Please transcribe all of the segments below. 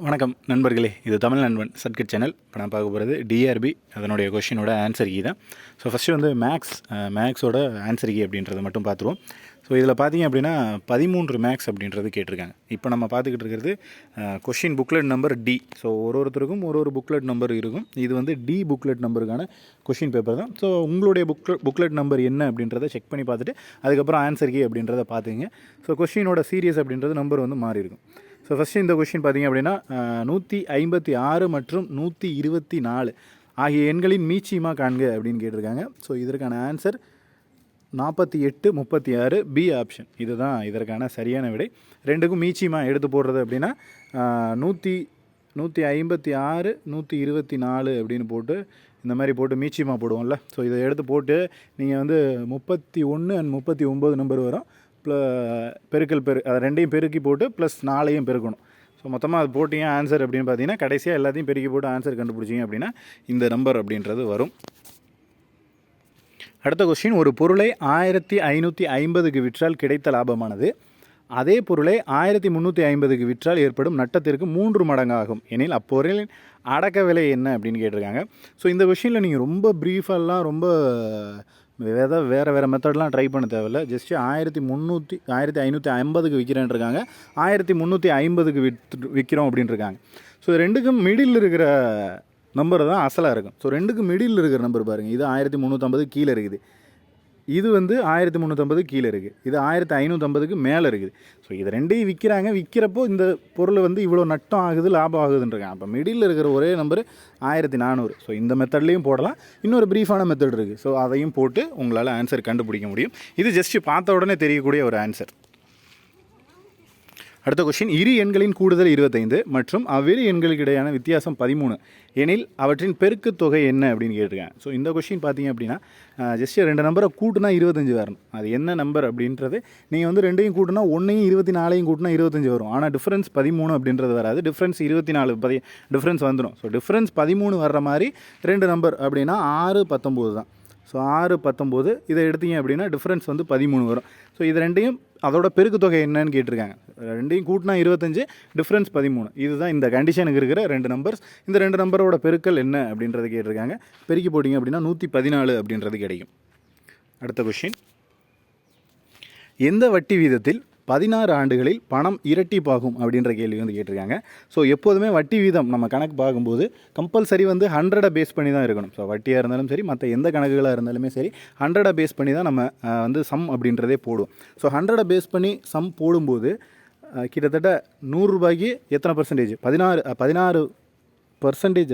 வணக்கம் நண்பர்களே, இது தமிழ் நண்பன் சர்க்கிட் சேனல். இப்போ நான் பார்க்க போகிறது டிஆர்பி, அதனுடைய கொஷினோட ஆன்சர் கீ தான். ஸோ ஃபஸ்ட்டு வந்து மேக்ஸோட ஆன்சர் கீ அப்படின்றத மட்டும் பார்த்துருவோம். ஸோ இதில் பார்த்தீங்க அப்படின்னா 13 மேக்ஸ் அப்படின்றது கேட்டிருக்காங்க. இப்போ நம்ம பார்த்துக்கிட்டு இருக்கிறது question booklet number D. So ஒருத்தருக்கும் ஒரு புக்லெட் நம்பர் இருக்கும். இது வந்து டி புக்லெட் நம்பருக்கான கொஷின் பேப்பர் தான். ஸோ உங்களுடைய புக்லெட் நம்பர் என்ன அப்படின்றத செக் பண்ணி பார்த்துட்டு அதுக்கப்புறம் ஆன்சர் கீ அப்படின்றத பார்த்துங்க. ஸோ கொஷினோட சீரியஸ் அப்படின்றது நம்பர் வந்து மாறி இருக்கும். ஸோ ஃபஸ்ட்டு இந்த கொஷின் பார்த்திங்க அப்படின்னா 156 மற்றும் 124 ஆகிய எண்களின் மீச்சியமாக காண்க அப்படின்னு கேட்டிருக்காங்க. ஸோ இதற்கான ஆன்சர் 48, 36 பி ஆப்ஷன். இதுதான் இதற்கான சரியான விடை. ரெண்டுக்கும் மீச்சியமாக எடுத்து போடுறது அப்படின்னா 156, 124 அப்படின்னு போட்டு இந்த மாதிரி போட்டு மீச்சியமாக போடுவோம்ல. ஸோ இதை எடுத்து போட்டு நீங்கள் வந்து 31 அண்ட் 39 நம்பர் வரும். பெருக்கல் அதை ரெண்டையும் பெருக்கி போட்டு ப்ளஸ் 4ஐயும் பெருக்கணும். ஸோ மொத்தமாக அது போட்டிங்க ஆன்சர் அப்படின்னு பார்த்தீங்கன்னா கடைசியாக எல்லாத்தையும் பெருக்கி போட்டு ஆன்சர் கண்டுபிடிச்சிங்க அப்படின்னா இந்த நம்பர் அப்படின்றது வரும். அடுத்த கொஸ்டின், ஒரு பொருளை 1550க்கு விற்றால் கிடைத்த லாபமானது அதே பொருளை 1350க்கு விற்றால் ஏற்படும் நட்டத்திற்கு 3 மடங்காகும் எனில் அப்பொருளின் அடக்க விலை என்ன அப்படின்னு கேட்டிருக்காங்க. ஸோ இந்த கொஸ்டினில் நீங்கள் ரொம்ப ப்ரீஃபெல்லாம் ரொம்ப வேறு மெத்தட்லாம் ட்ரை பண்ண தேவையில்லை. ஜஸ்ட்டு 1550க்கு விற்கிறேன்ருக்காங்க, 1350க்கு விற்கிறோம் அப்படின்ட்டுருக்காங்க. ஸோ ரெண்டுக்கும் மிடில் இருக்கிற நம்பர் தான் அசலாக இருக்கும். ஸோ ரெண்டுக்கும் மிடில் இருக்கிற நம்பர் பாருங்கள். இது 1350 கீழே இருக்குது, இது வந்து 1350 கீழே இருக்குது, இது 1550க்கு மேலே இருக்குது. ஸோ இது ரெண்டையும் விற்கிறப்போ இந்த பொருள் வந்து இவ்வளோ நட்டம் ஆகுது, லாபம் ஆகுதுன்றாங்க. அப்போ மிடில் இருக்கிற ஒரே நம்பர் 1400. ஸோ இந்த மெத்தட்லேயும் போடலாம். இன்னொரு ப்ரீஃபான மெத்தட் இருக்குது. ஸோ அதையும் போட்டு உங்களால் ஆன்சர் கண்டுபிடிக்க முடியும். இது ஜஸ்ட்டு பார்த்த உடனே தெரியக்கூடிய ஒரு ஆன்சர். அடுத்த கொஸ்டின், இரு எண்களின் கூடுதல் 25 மற்றும் அவ்விரு எண்களுக்கு இடையான வித்தியாசம் 13 எனில் அவற்றின் பெருக்கு தொகை என்ன அப்படின்னு கேட்டிருக்கேன். ஸோ இந்த கொஸ்டின் பார்த்தீங்க அப்படின்னா ஜஸ்ட்டு 2 நம்பரை கூட்டினா 25 வரணும். அது என்ன நம்பர் அப்படின்றது நீங்கள் வந்து ரெண்டையும் கூட்டினா 1ஐயும் 24ஐயும் கூட்டினா 25 வரும். ஆனால் டிஃப்ரென்ஸ் 13 அப்படின்றது வராது. டிஃப்ரென்ஸ் 24 டிஃப்ரென்ஸ் வந்துடும். ஸோ டிஃப்ரென்ஸ் 13 வர்ற மாதிரி 2 நம்பர் அப்படின்னா 6, 19 தான். ஸோ 6, 19 இதை எடுத்தீங்க அப்படின்னா டிஃப்ரென்ஸ் வந்து 13 வரும். ஸோ இது ரெண்டையும் அதோட பெருக்கு தொகை என்னன்னு கேட்டிருக்காங்க. ரெண்டையும் கூட்டினா 25, டிஃப்ரென்ஸ் 13. இதுதான் இந்த கண்டிஷனுக்கு இருக்கிற 2 நம்பர்ஸ். இந்த 2 நம்பரோட பெருக்கல் என்ன அப்படின்றது கேட்டிருக்காங்க. பெருக்கி போட்டிங்க அப்படின்னா 114 அப்படின்றது கிடைக்கும். அடுத்த கொஸ்டின், எந்த வட்டி வீதத்தில் 16 ஆண்டுகளில் பணம் இரட்டிப்பாகும் அப்படின்ற கேள்வி வந்து கேட்டிருக்காங்க. ஸோ எப்போதுமே வட்டி வீதம் நம்ம கணக்கு பார்க்கும்போது கம்பல்சரி வந்து 100 பேஸ் பண்ணி தான் இருக்கணும். ஸோ வட்டியாக இருந்தாலும் சரி, மற்ற எந்த கணக்குகளாக இருந்தாலுமே சரி, 100 பேஸ் பண்ணி தான் நம்ம வந்து சம் அப்படின்றதே போடுவோம். ஸோ 100 பேஸ் பண்ணி சம் போடும்போது கிட்டத்தட்ட 100 ரூபாய்க்கு எத்தனை பர்சன்டேஜ்,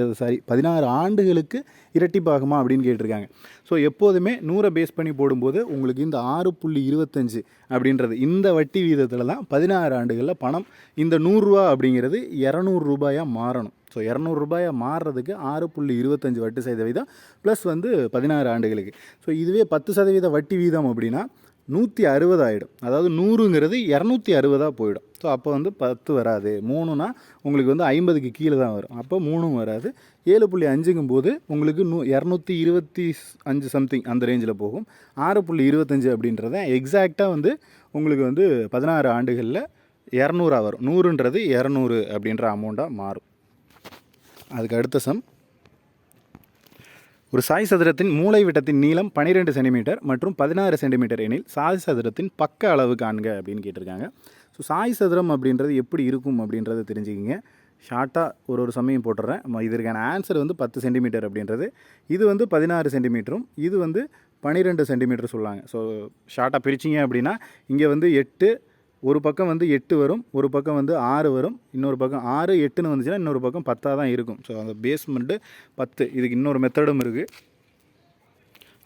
16 ஆண்டுகளுக்கு இரட்டிப்பாகுமா அப்படின்னு கேட்டிருக்காங்க. ஸோ எப்போதுமே 100 பேஸ் பண்ணி போடும்போது உங்களுக்கு இந்த 6.25 அப்படின்றது இந்த வட்டி வீதத்தில் தான் 16 ஆண்டுகளில் பணம் இந்த 100 ரூபா அப்படிங்கிறது 200 ரூபாயாக மாறணும். ஸோ 200 ரூபாயாக மாறுறதுக்கு 6.25 வட்டி சதவீதம் ப்ளஸ் வந்து 16 ஆண்டுகளுக்கு. ஸோ இதுவே 10% வட்டி வீதம் அப்படின்னா 160 ஆகிடும். அதாவது 100ங்கிறது 260 போயிடும். ஸோ அப்போ வந்து 10 வராது. 3னா உங்களுக்கு வந்து 50க்கு கீழே தான் வரும். அப்போ 3ம் வராது. 7.5ங்கும் போது உங்களுக்கு 225 சம்திங் அந்த ரேஞ்சில் போகும். 6.25 அப்படின்றத எக்ஸாக்டாக வந்து உங்களுக்கு வந்து 16 ஆண்டுகளில் 200 வரும். 100ன்றது 200 அப்படின்ற அமௌண்ட்டாக மாறும். அதுக்கு அடுத்த சம், ஒரு சாய் சதுரத்தின் மூலை விட்டத்தின் நீளம் 12 சென்டிமீட்டர் மற்றும் 16 சென்டிமீட்டர் எனில் சாய் சதுரத்தின் பக்க அளவு காண்க அப்படின்னு கேட்டிருக்காங்க. ஸோ சாய் சதுரம் அப்படின்றது எப்படி இருக்கும் அப்படின்றத தெரிஞ்சுக்கிங்க. ஷார்ட்டாக ஒரு சமயம் போட்டுறேன். இதற்கான ஆன்சர் வந்து 10 சென்டிமீட்டர் அப்படின்றது. இது வந்து 16 சென்டிமீட்டரும், இது வந்து 12 சென்டிமீட்டர் சொல்லாங்க. ஸோ ஷார்ட்டாக பிரிச்சிங்க அப்படின்னா இங்கே வந்து 8, ஒரு பக்கம் வந்து 8 வரும், ஒரு பக்கம் வந்து 6 வரும், இன்னொரு பக்கம் 6, 8ன்னு வந்துச்சுன்னா இன்னொரு பக்கம் 10 தான் இருக்கும். ஸோ அந்த பேஸ்மெண்ட்டு 10. இதுக்கு இன்னொரு மெத்தடும் இருக்குது.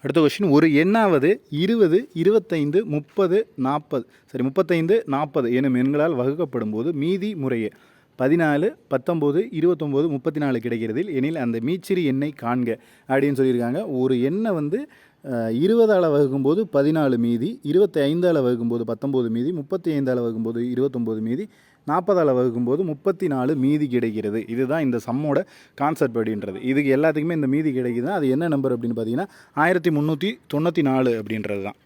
அடுத்த கொஸ்டின், ஒரு எண்ணாவது 20, 25, 30, 40 35, 40 எனும் எண்களால் வகுக்கப்படும் போது மீதி முறையே 14, 19, 29, 34 கிடைக்கிறதில் எனில் அந்த மீச்சிறு எண்ணை காண்க அப்படின்னு சொல்லியிருக்காங்க. ஒரு எண்ணை வந்து 20ஆல் வகுக்கும்போது 14 மீதி, 25ஆல் வகுக்கும்போது 19 மீதி, 35ஆல் வகுக்கும்போது 29 மீதி, 40ஆல் வகுக்கும்போது 34 மீதி கிடைக்கிறது. இதுதான் இந்த சம்மோட கான்செப்ட் அப்படின்றது. இதுக்கு எல்லாத்துக்குமே இந்த மீதி கிடைக்குதுன்னா அது என்ன நம்பர் அப்படின்னு பார்த்தீங்கன்னா 1394 அப்படின்றது தான்.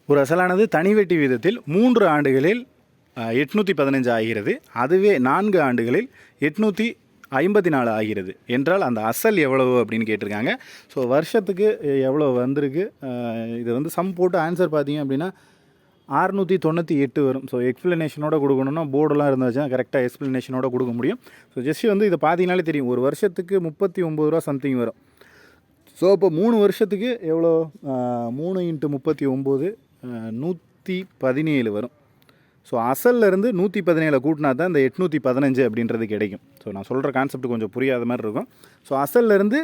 ஒரு அசலானது தனிவெட்டி வீதத்தில் 3 ஆண்டுகளில் 815 ஆகிறது. அதுவே 4 ஆண்டுகளில் 854 ஆகிறது என்றால் அந்த அசல் எவ்வளவு அப்படின்னு கேட்டிருக்காங்க. ஸோ வருஷத்துக்கு எவ்வளோ வந்திருக்கு, இது வந்து சம் போட்டு ஆன்சர் பார்த்தீங்க அப்படின்னா 698 வரும். ஸோ எக்ஸ்ப்ளனேஷனோட கொடுக்கணுன்னா போர்டெல்லாம் இருந்துச்சுன்னா கரெக்டாக எக்ஸ்ப்ளனேஷனோட கொடுக்க முடியும். ஸோ ஜஸ்ட் வந்து இதை பார்த்தீங்கனாலே தெரியும், ஒரு வருஷத்துக்கு 39 ரூபா சம்திங் வரும். ஸோ இப்போ 3 வருஷத்துக்கு எவ்வளோ, 3 × 39 117 வரும். ஸோ அசல்லேருந்து 117 கூட்டினா தான் இந்த 815 அப்படின்றது கிடைக்கும். ஸோ நான் சொல்கிற கான்செப்ட் கொஞ்சம் புரியாத மாதிரி இருக்கும். ஸோ அசல்லேருந்து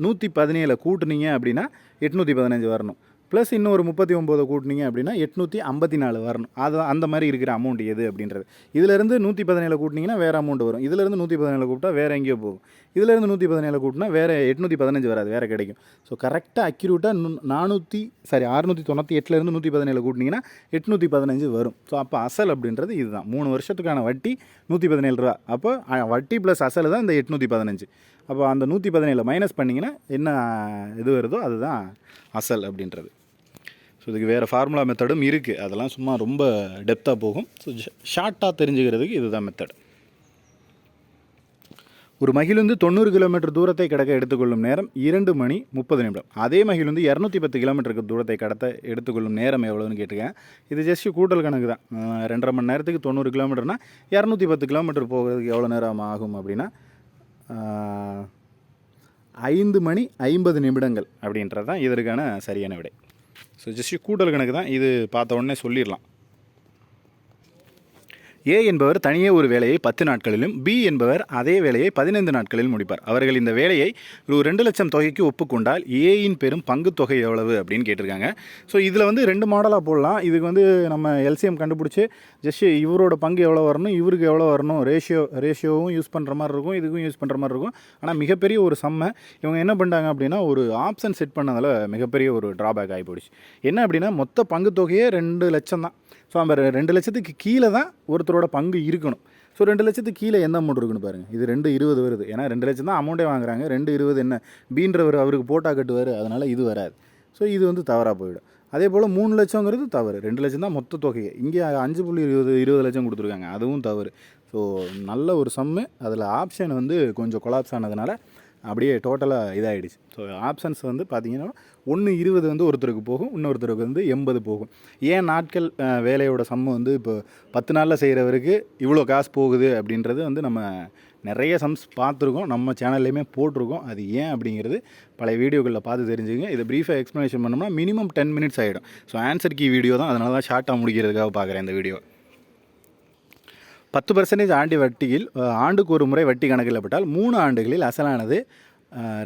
117 கூட்டினீங்க அப்படின்னா 815 வரணும். ப்ளஸ் இன்னொரு 39 கூட்டினீங்க அப்படின்னா 854 வரணும். அது அந்த மாதிரி இருக்கிற அமௌண்ட் எது அப்படின்றது. இதிலேருந்து 117 கூட்டினீங்கன்னா வேறு அமௌண்ட் வரும். இதிலேருந்து 117 கூப்பிட்டா வேறு எங்கேயோ போகும். இதிலேருந்து 117 கூட்டினா வேறு 815 வராது, வேறு கிடைக்கும். ஸோ கரெக்டாக அக்யூரேட்டாக 698லேருந்து 117 கூட்டினீங்கன்னா 815 வரும். ஸோ அப்போ அசல் அப்படின்றது இதுதான். 3 வருஷத்துக்கான வட்டி 117 ரூபா. அப்போ வட்டி ப்ளஸ் அசல் தான் இந்த 815. அப்போ அந்த 117 மைனஸ் பண்ணிங்கன்னா என்ன இது வருதோ அதுதான் அசல் அப்படின்றது. ஸோ இதுக்கு வேறு ஃபார்முலா மெத்தடும் இருக்குது, அதெல்லாம் சும்மா ரொம்ப டெப்த்தாக போகும். ஸோ ஷார்ட்டாக தெரிஞ்சுக்கிறதுக்கு இதுதான் மெத்தட். ஒரு மகிழுந்து 90 கிலோமீட்டர் தூரத்தை கடக்க எடுத்துக்கொள்ளும் நேரம் 2 மணி 30 நிமிடம். அதே மகிழுந்து 210 கிலோமீட்டருக்கு தூரத்தை கடத்த எடுத்துக்கொள்ளும் நேரம் எவ்வளோன்னு கேட்டிருக்கேன். இது ஜஸ்ட் கூட்டல் கணக்கு தான். 2.5 மணி நேரத்துக்கு 90 கிலோமீட்டர்னால் 210 கிலோமீட்டர் போகிறதுக்கு எவ்வளோ நேரம் ஆகும் அப்படின்னா 5 மணி 50 நிமிடங்கள் அப்படின்றது தான் இதற்கான சரியான விடை. ஸோ ஜஸ்ட் கூட்டல் கணக்கு தான், இது பார்த்த உடனே சொல்லிடலாம். ஏ என்பவர் தனியே ஒரு வேலையை 10 நாட்களிலும், பி என்பவர் அதே வேலையை 15 நாட்களில் முடிப்பார். அவர்கள் இந்த வேலையை ஒரு 2 லட்சம் தொகைக்கு ஒப்புக்கொண்டால் ஏயின் பெரும் பங்கு தொகை எவ்வளவு அப்படின்னு கேட்டிருக்காங்க. ஸோ இதில் வந்து 2 மாடலாக போடலாம். இதுக்கு வந்து நம்ம எல்சிஎம் கண்டுபிடிச்சி ஜஸ்ட் இவரோட பங்கு எவ்வளோ வரணும், இவருக்கு எவ்வளோ வரணும், ரேஷியோவும் யூஸ் பண்ணுற மாதிரி இருக்கும், இதுக்கும் யூஸ் பண்ணுற மாதிரி இருக்கும். ஆனால் மிகப்பெரிய ஒரு சம்மை இவங்க என்ன பண்ணிட்டாங்க அப்படின்னா ஒரு ஆப்ஷன் செட் பண்ணதில் மிகப்பெரிய ஒரு ட்ராபேக் ஆகி போயிடுச்சு. என்ன அப்படின்னா மொத்த பங்கு தொகையே 2 லட்சம் தான். ஸோ நம்ம 2 லட்சத்துக்கு கீழே தான் ஒருத்தரோட பங்கு இருக்கணும். ஸோ 2 லட்சத்துக்கு கீழே எந்த அமௌண்ட் இருக்குன்னு பாருங்கள். இது 220 வருது. ஏன்னா 2 லட்சம் தான் அமௌண்ட்டே வாங்குறாங்க. 220 என்ன பீன்றவர் அவருக்கு போட்டா கட்டுவார், அதனால் இது வராது. ஸோ இது வந்து தவறாக போயிடும். அதே போல் 3 லட்சங்கிறது தவறு. 2 லட்சம் தான் மொத்த தொகையை. இங்கே 5.20 லட்சம் கொடுத்துருக்காங்க, அதுவும் தவறு. ஸோ நல்ல ஒரு சம்மு, அதில் ஆப்ஷன் வந்து கொஞ்சம் கொலாப்ஸ் ஆனதுனால அப்படியே டோட்டலாக இதாகிடுச்சு. ஸோ ஆப்ஷன்ஸ் வந்து பார்த்திங்கன்னா 1.20 வந்து ஒருத்தருக்கு போகும், இன்னொருத்தருக்கு வந்து 80 போகும். ஏன் நாட்கள் வேலையோட சம்மு வந்து இப்போ 10 நாளில் செய்கிறவருக்கு இவ்வளோ காசு போகுது அப்படின்றது வந்து நம்ம நிறைய சம்ஸ் பார்த்துருக்கோம், நம்ம சேனல்லையுமே போட்டிருக்கோம். அது ஏன் அப்படிங்கிறது பழைய வீடியோக்களில் பார்த்து தெரிஞ்சுங்க. இதை ப்ரீஃபாக எக்ஸ்ப்ளனேஷன் பண்ணோம்னா மினிமம் 10 மினிட்ஸ் ஆகிடும். ஸோ ஆன்சர் கீ வீடியோ தான், அதனால தான் ஷார்ட்டாக முடிக்கிறதுக்காக பார்க்குறேன் இந்த வீடியோ. 10% ஆண்டு வட்டியில் ஆண்டுக்கு ஒரு முறை வட்டி கணக்கிடப்பட்டால் 3 ஆண்டுகளில் அசலானது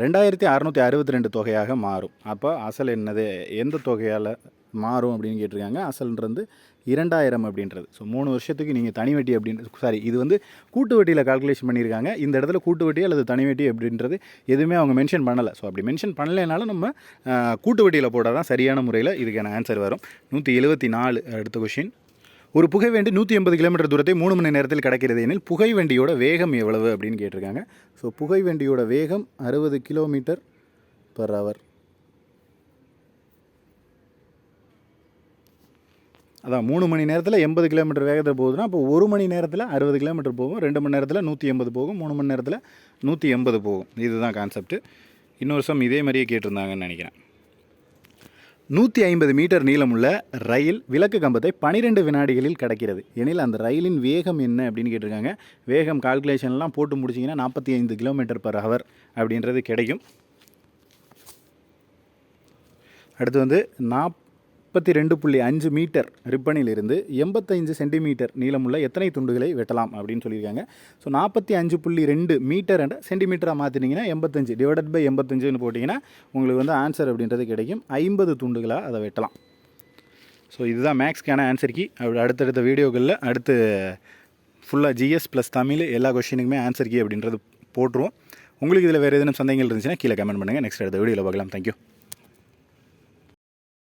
2662 தொகையாக மாறும். அப்போ அசல் என்னது, எந்த தொகையால் மாறும் அப்படின்னு கேட்டிருக்காங்க. அசல்ன்றது 2000 அப்படின்றது. ஸோ 3 வருஷத்துக்கு நீங்கள் தனி வட்டி அப்படின்றது, இது வந்து கூட்டு வட்டியில் கால்குலேஷன் பண்ணியிருக்காங்க. இந்த இடத்துல கூட்டு வட்டி அல்லது தனி வட்டி அப்படின்றது எதுவுமே அவங்க மென்ஷன் பண்ணலை. ஸோ அப்படி மென்ஷன் பண்ணலைனாலும் நம்ம கூட்டு வட்டியில் போட்டால் தான் சரியான முறையில் இதுக்கான ஆன்சர் வரும். 174 அடுத்த கொஷின். ஒரு புகை வண்டி 180 கிலோமீட்டர் தூரத்தை 3 மணி நேரத்தில் கடக்கிறது எனில் புகை வண்டியோட வேகம் எவ்வளவு அப்படின்னு கேட்டிருக்காங்க. ஸோ புகை வண்டியோட வேகம் 60 km/h. அதான் 3 மணி நேரத்தில் 80 கிலோமீட்டர் வேகத்தில் போகுதுன்னா அப்போ 1 மணி நேரத்தில் 60 கிலோமீட்டர் போகும், 2 மணி நேரத்தில் 180 போகும், 3 மணி நேரத்தில் 180 போகும். இதுதான் கான்செப்ட். இன்னொரு சம் இதே மாதிரியே கேட்டிருந்தாங்கன்னு நினைக்கிறேன். 150 மீட்டர் நீளமுள்ள ரயில் விளக்கு கம்பத்தை 12 வினாடிகளில் கடக்கிறது எனில் அந்த ரயிலின் வேகம் என்ன அப்படின்னு கேட்டிருக்காங்க. வேகம் கால்குலேஷன்லாம் போட்டு முடிச்சிங்கன்னா 45 km/h அப்படின்றது கிடைக்கும். அடுத்து வந்து 42.5 மீட்டர் ரிப்பனிலிருந்து 85 சென்டிமீட்டர் நீளமுள்ள எத்தனை துண்டுகளை வெட்டலாம் அப்படின்னு சொல்லியிருக்காங்க. ஸோ 45.2 மீட்டர் என்ற சென்டிமீட்டராக மாற்றினீங்கன்னா 85 டிவைடட் பை 85ன்னு போட்டிங்கன்னா உங்களுக்கு வந்து ஆன்சர் அப்படின்றது கிடைக்கும். 50 துண்டுகளாக அதை வெட்டலாம். ஸோ இதுதான் மேக்ஸ்க்கான ஆன்சர் கீ. அடுத்தடுத்த வீடியோக்களில் அடுத்து ஃபுல்லாக ஜிஎஸ் ப்ளஸ் தமிழ் எல்லா கொஷினுக்குமே ஆன்சர் கீ அப்படின்றது போட்டுருவோம். உங்களுக்கு இதில் வேறு எதுவும் சந்தேகங்கள் இருந்துச்சுன்னா கீழே கமெண்ட் பண்ணுங்கள். நெக்ஸ்ட் அடுத்த வீடியோவில் பார்க்கலாம். தேங்க்யூ.